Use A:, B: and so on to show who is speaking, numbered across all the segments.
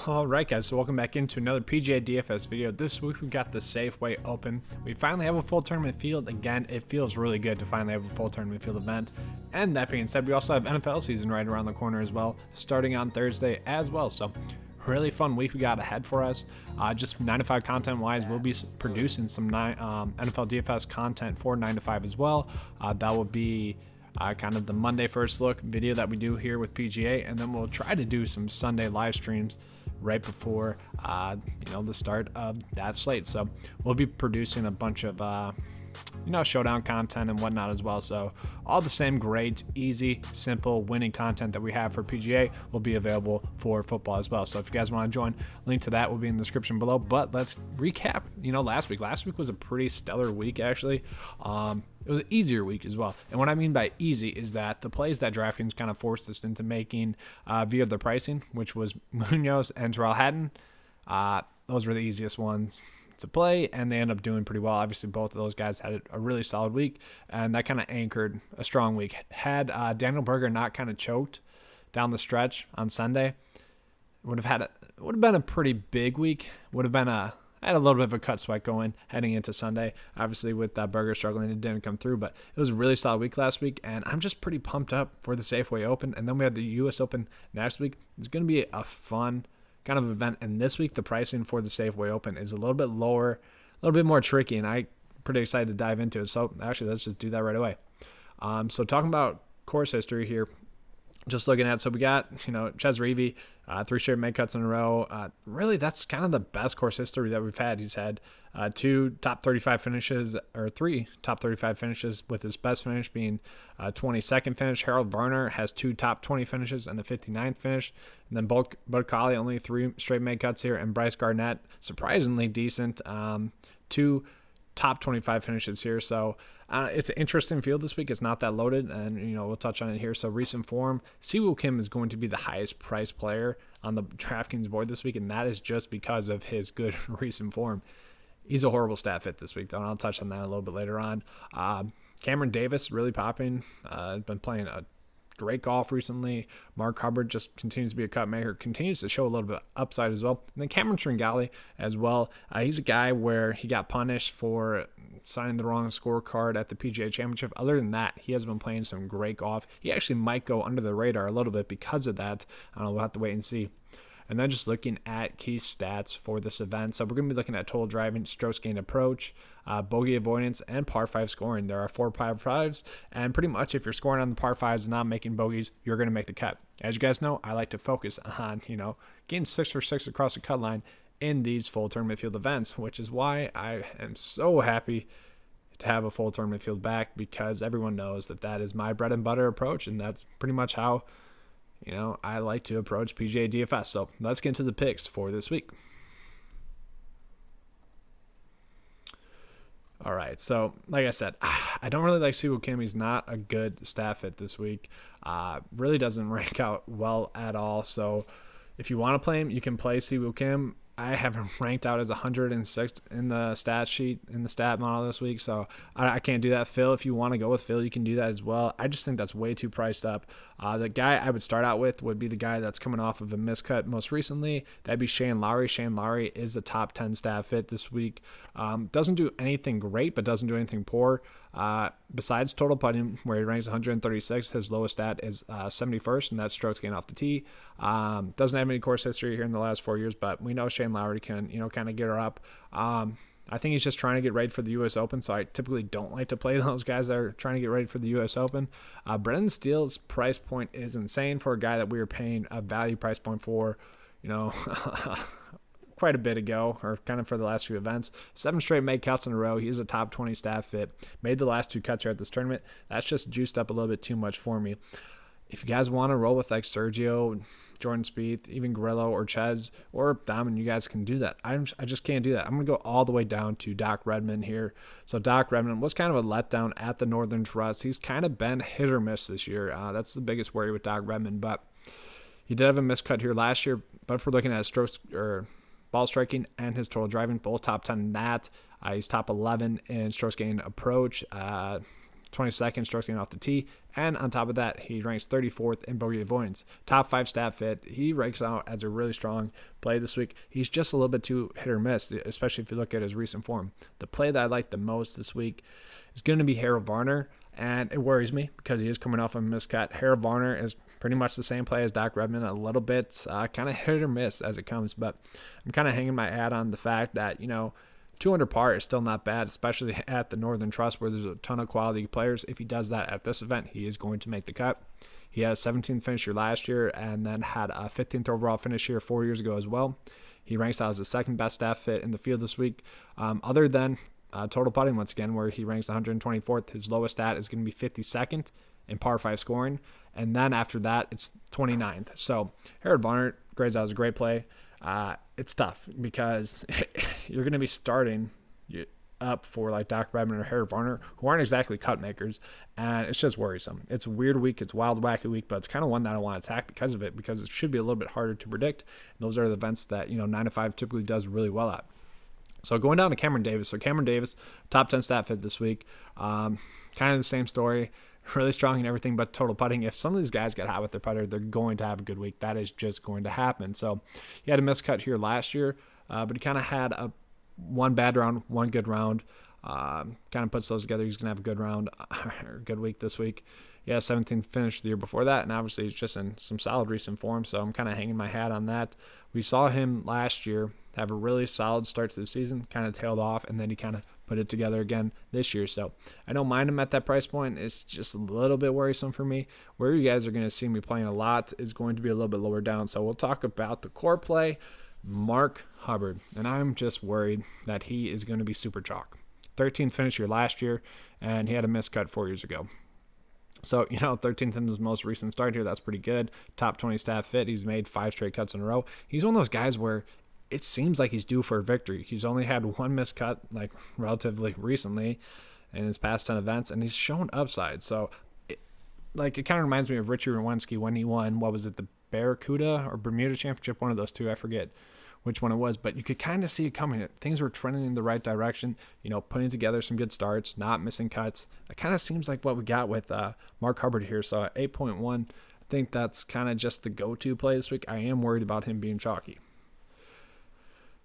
A: Alright guys, so welcome back into another PGA DFS video. This week we got the Safeway Open. We finally have a full tournament field. Again, it feels really good to finally have a full tournament field event. And that being said, we also have NFL season right around the corner as well, starting on Thursday as well. So really fun week we got ahead for us. Just 9 to 5 content wise, we'll be producing some NFL DFS content for 9 to 5 as well. That will be kind of the Monday first look video that we do here with PGA, and then we'll try to do some Sunday live streams right before the start of that slate. So we'll be producing a bunch of showdown content and whatnot as well. So all the same great, easy, simple winning content that we have for PGA will be available for football as well. So if you guys want to join, link to that will be in the description below. But let's recap last week was a pretty stellar week actually. It was an easier week as well. And what I mean by easy is that the plays that DraftKings kind of forced us into making via the pricing, which was Munoz and Terrell Hatton, those were the easiest ones to play, and they end up doing pretty well. Obviously, both of those guys had a really solid week, and that kind of anchored a strong week. Had Daniel Berger not kind of choked down the stretch on Sunday, would have been a pretty big week. I had a little bit of a cut sweat going heading into Sunday. Obviously, with Berger struggling, it didn't come through, but it was a really solid week last week, and I'm just pretty pumped up for the Safeway Open. And then we have the U.S. Open next week. It's going to be a fun kind of event, and this week the pricing for the Safeway Open is a little bit lower, a little bit more tricky, and I'm pretty excited to dive into it. So actually, let's just do that right away. So talking about course history here, just looking at, so we got, Ches Reavie, 3 straight make cuts in a row. Really, that's kind of the best course history that we've had. He's had 3 top 35 finishes with his best finish being 22nd finish. Harold Varner has 2 top 20 finishes and a 59th finish. And then Bud Colley, only 3 straight make cuts here. And Bryce Garnett, surprisingly decent, 2 top 25 finishes here. So it's an interesting field this week. It's not that loaded, and we'll touch on it here. So recent form, Siwoo Kim is going to be the highest priced player on the DraftKings board this week, and that is just because of his good recent form. He's a horrible stat fit this week, though, and I'll touch on that a little bit later on. Cameron Davis really popping. Been playing a great golf recently. Mark Hubbard just continues to be a cut maker, continues to show a little bit of upside as well. And then Cameron Tringale as well. He's a guy where he got punished for signing the wrong scorecard at the PGA Championship. Other than that, he has been playing some great golf. He actually might go under the radar a little bit because of that. We'll have to wait and see. And then just looking at key stats for this event. So we're going to be looking at total driving, strokes gained approach, bogey avoidance, and par 5 scoring. There are 4 par 5s, and pretty much if you're scoring on the par 5s and not making bogeys, you're going to make the cut. As you guys know, I like to focus on, getting 6 for 6 across the cut line in these full tournament field events, which is why I am so happy to have a full tournament field back, because everyone knows that is my bread and butter approach, and that's pretty much how I like to approach PGA DFS. So let's get into the picks for this week. All right, so like I said, I don't really like Siwoo Kim. He's not a good stat fit this week. Really doesn't rank out well at all. So if you want to play him, you can play Siwoo Kim. I have him ranked out as 106th in the stat sheet, in the stat model this week, so I can't do that. Phil, if you want to go with Phil, you can do that as well. I just think that's way too priced up. The guy I would start out with would be the guy that's coming off of a miscut most recently. That'd be Shane Lowry. Shane Lowry is the top 10 stat fit this week. Doesn't do anything great, but doesn't do anything poor. Besides total putting, where he ranks 136th, his lowest stat is 71st, and that's strokes gained off the tee. Doesn't have any course history here in the last 4 years, but we know Shane Lowry can, kind of get her up. I think he's just trying to get ready for the U.S. Open, so I typically don't like to play those guys that are trying to get ready for the U.S. Open. Brendan Steele's price point is insane for a guy that we were paying a value price point for, quite a bit ago, or kind of for the last few events. 7 straight made cuts in a row. He's a top 20 stat fit. Made the last 2 cuts here at this tournament. That's just juiced up a little bit too much for me. If you guys want to roll with like Sergio, Jordan Spieth, even Grillo or Ches or Dom, you guys can do that. I just can't do that. I'm going to go all the way down to Doc Redman here. So Doc Redman was kind of a letdown at the Northern Trust. He's kind of been hit or miss this year. That's the biggest worry with Doc Redman, but he did have a miscut here last year. But if we're looking at his strokes or ball striking and his total driving, both top 10 in that. He's top 11 in strokes gained approach. 22nd strokes gained off the tee, and on top of that, he ranks 34th in bogey avoidance. Top 5 stat fit. He ranks out as a really strong play this week. He's just a little bit too hit or miss, especially if you look at his recent form. The play that I like the most this week is going to be Harold Varner, and it worries me because he is coming off a miscut. Harold Varner is pretty much the same play as Doc Redman, a little bit kind of hit or miss as it comes, but I'm kind of hanging my hat on the fact that, 200 par is still not bad, especially at the Northern Trust where there's a ton of quality players. If he does that at this event, he is going to make the cut. He had a 17th finish here last year and then had a 15th overall finish here 4 years ago as well. He ranks out as the second best stat fit in the field this week, other than total putting once again, where he ranks 124th. His lowest stat is going to be 52nd in par 5 scoring, and then after that, it's 29th. So Harold Varner grades out as a great play. It's tough because you're going to be starting up for like Doc Redman or Harold Varner, who aren't exactly cut makers, and it's just worrisome. It's a weird week. It's wild, wacky week, but it's kind of one that I want to attack because of it, because it should be a little bit harder to predict. And those are the events that 9 to 5 typically does really well at. So going down to Cameron Davis. So Cameron Davis, top 10 stat fit this week. Kind of the same story. Really strong in everything but total putting. If some of these guys get hot with their putter, they're going to have a good week. That is just going to happen. So he had a miscut here last year, but he kind of had one bad round, one good round. Kind of puts those together. He's going to have a good round, or good week this week. He had a 17th finish the year before that, and obviously he's just in some solid recent form, so I'm kind of hanging my hat on that. We saw him last year have a really solid start to the season, kind of tailed off, and then he kind of put it together again this year. So I don't mind him at that price point. It's just a little bit worrisome for me. Where you guys are going to see me playing a lot is going to be a little bit lower down. So we'll talk about the core play, Mark Hubbard. And I'm just worried that he is going to be super chalk. 13th finish here last year, and he had a miscut 4 years ago. So, 13th in his most recent start here, that's pretty good. Top 20 stat fit. He's made 5 straight cuts in a row. He's one of those guys where it seems like he's due for a victory. He's only had one miscut, like, relatively recently in his past 10 events, and he's shown upside. So, it kind of reminds me of Richie Rowensky when he won, what was it, the Barracuda or Bermuda Championship, one of those two, I forget which one it was, but you could kind of see it coming. Things were trending in the right direction, putting together some good starts, not missing cuts. It kind of seems like what we got with Mark Hubbard here. So at 8.1, I think that's kind of just the go-to play this week. I am worried about him being chalky.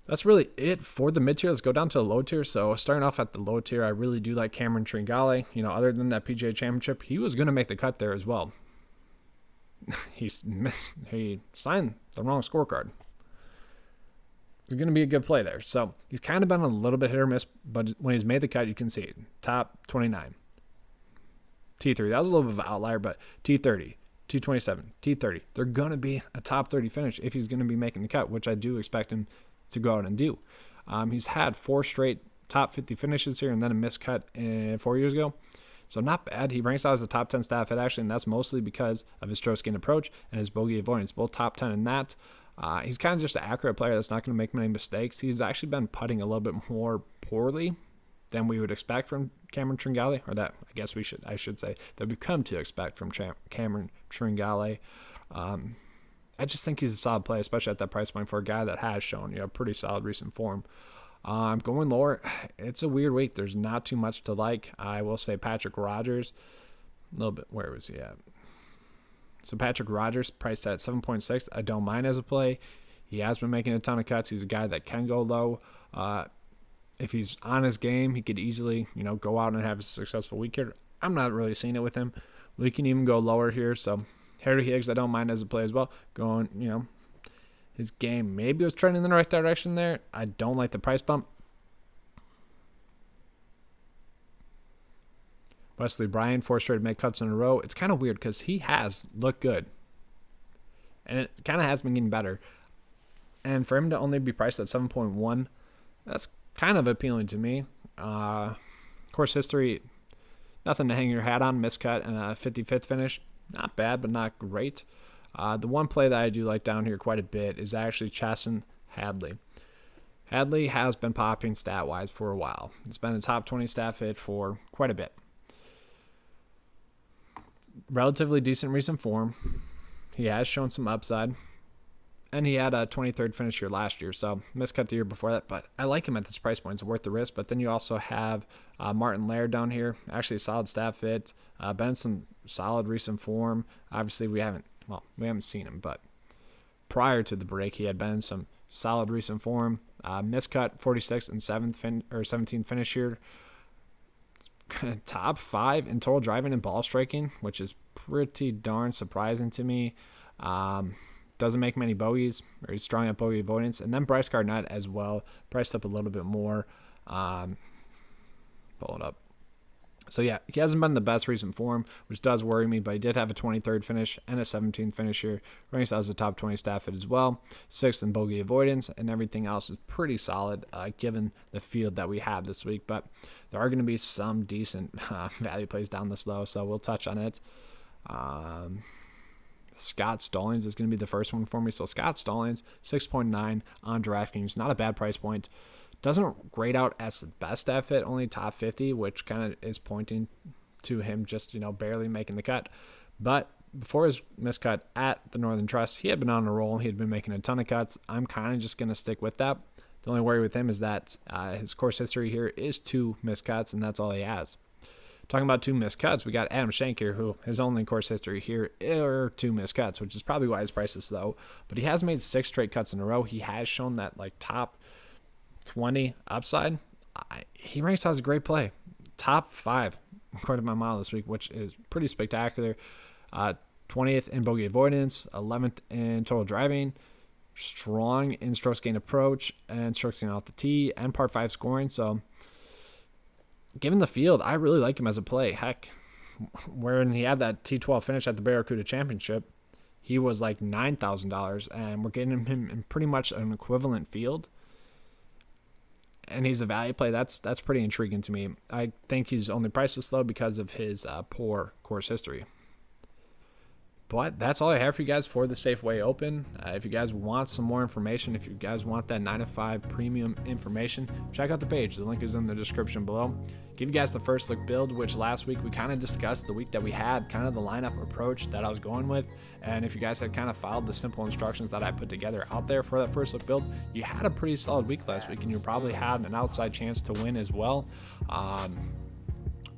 A: That's really it for the mid-tier. Let's go down to the low tier. So starting off at the low tier, I really do like Cameron Tringale. Other than that PGA Championship, he was going to make the cut there as well. He signed the wrong scorecard. It's going to be a good play there. So he's kind of been a little bit hit or miss, but when he's made the cut, you can see it. Top 29. T3. That was a little bit of an outlier, but T30, T27, T30. They're going to be a top 30 finish if he's going to be making the cut, which I do expect him to go out and do. He's had 4 straight top 50 finishes here and then a miscut 4 years ago. So not bad. He ranks out as a top 10 stat fit actually, and that's mostly because of his stroke gain approach and his bogey avoidance, both top 10 in that. He's kind of just an accurate player that's not going to make many mistakes. He's actually been putting a little bit more poorly than we would expect from Cameron Tringale, or that I should say that we've come to expect from Cameron Tringale. I just think he's a solid play, especially at that price point for a guy that has shown pretty solid recent form. Going lower, it's a weird week. There's not too much to like. I will say Patrick Rogers, a little bit. Where was he at? So Patrick Rogers priced at 7.6. I don't mind as a play. He has been making a ton of cuts. He's a guy that can go low. If he's on his game, he could easily, go out and have a successful week here. I'm not really seeing it with him. We can even go lower here. So Harry Higgs, I don't mind as a play as well. Going, his game maybe was trending in the right direction there. I don't like the price bump. Wesley Bryan, 4 straight make cuts in a row. It's kind of weird because he has looked good. And it kind of has been getting better. And for him to only be priced at 7.1, that's kind of appealing to me. Course history, nothing to hang your hat on. Miscut and a 55th finish. Not bad, but not great. The one play that I do like down here quite a bit is actually Chasen Hadley. Hadley has been popping stat-wise for a while. It's been a top 20 stat fit for quite a bit. Relatively decent recent form. He has shown some upside. and he had a 23rd finish here last year, so miscut the year before that. But I like him at this price point; it's worth the risk. But then you also have Martin Laird down here, actually a solid stat fit. Been in some solid recent form. Obviously, we haven't seen him, but prior to the break, he had been in some solid recent form. Miscut 46th and 17th finish here. Top 5 in total driving and ball striking, which is pretty darn surprising to me. Doesn't make many bogeys, or he's strong at bogey avoidance. And then Bryce Gardner as well, priced up a little bit more. Pull it up. So yeah, he hasn't been in the best recent form, which does worry me, but he did have a 23rd finish and a 17th finish here. Ranks as a top 20 stat fit as well. 6th in bogey avoidance, and everything else is pretty solid given the field that we have this week. But there are going to be some decent value plays down this low, so we'll touch on it. Scott Stallings is going to be the first one for me. So Scott Stallings, 6.9 on DraftKings. Not a bad price point. Doesn't grade out as the best stat fit, only top 50, which kind of is pointing to him just, barely making the cut. But before his miscut at the Northern Trust, he had been on a roll. He had been making a ton of cuts. I'm kind of just going to stick with that. The only worry with him is that his course history here is 2 miscuts, and that's all he has. Talking about 2 missed cuts, we got Adam Schenk here, who his only course history here are 2 missed cuts, which is probably why his price is low. But he has made 6 straight cuts in a row. He has shown that top 20 upside. He ranks as a great play. Top 5 according to my model this week, which is pretty spectacular. 20th in bogey avoidance, 11th in total driving, strong in strokes gain approach and strokes gain off the tee, and par 5 scoring. So given the field, I really like him as a play. Heck, when he had that T12 finish at the Barracuda Championship, he was like $9,000, and we're getting him in pretty much an equivalent field. And he's a value play. That's pretty intriguing to me. I think he's only priced this low because of his poor course history. But that's all I have for you guys for the Safeway Open. If you guys want some more information, if you guys want that 9 to 5 premium information, check out the page. The link is in the description below. Give you guys the first look build, which last week we kind of discussed the week that we had, kind of the lineup approach that I was going with. And if you guys had kind of followed the simple instructions that I put together out there for that first look build, you had a pretty solid week last week, and you probably had an outside chance to win as well.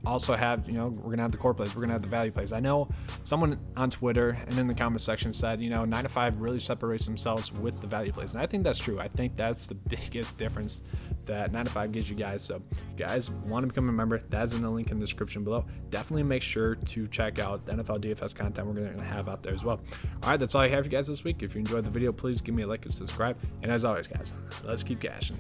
A: Also have, we're going to have the core plays, we're going to have the value plays. I know someone on Twitter and in the comment section said, 9 to 5 really separates themselves with the value plays. And I think that's true. I think that's the biggest difference that 9 to 5 gives you guys. So if you guys want to become a member, that's in the link in the description below. Definitely make sure to check out the NFL DFS content we're going to have out there as well. All right, that's all I have for you guys this week. If you enjoyed the video, please give me a like and subscribe. And as always, guys, let's keep cashing.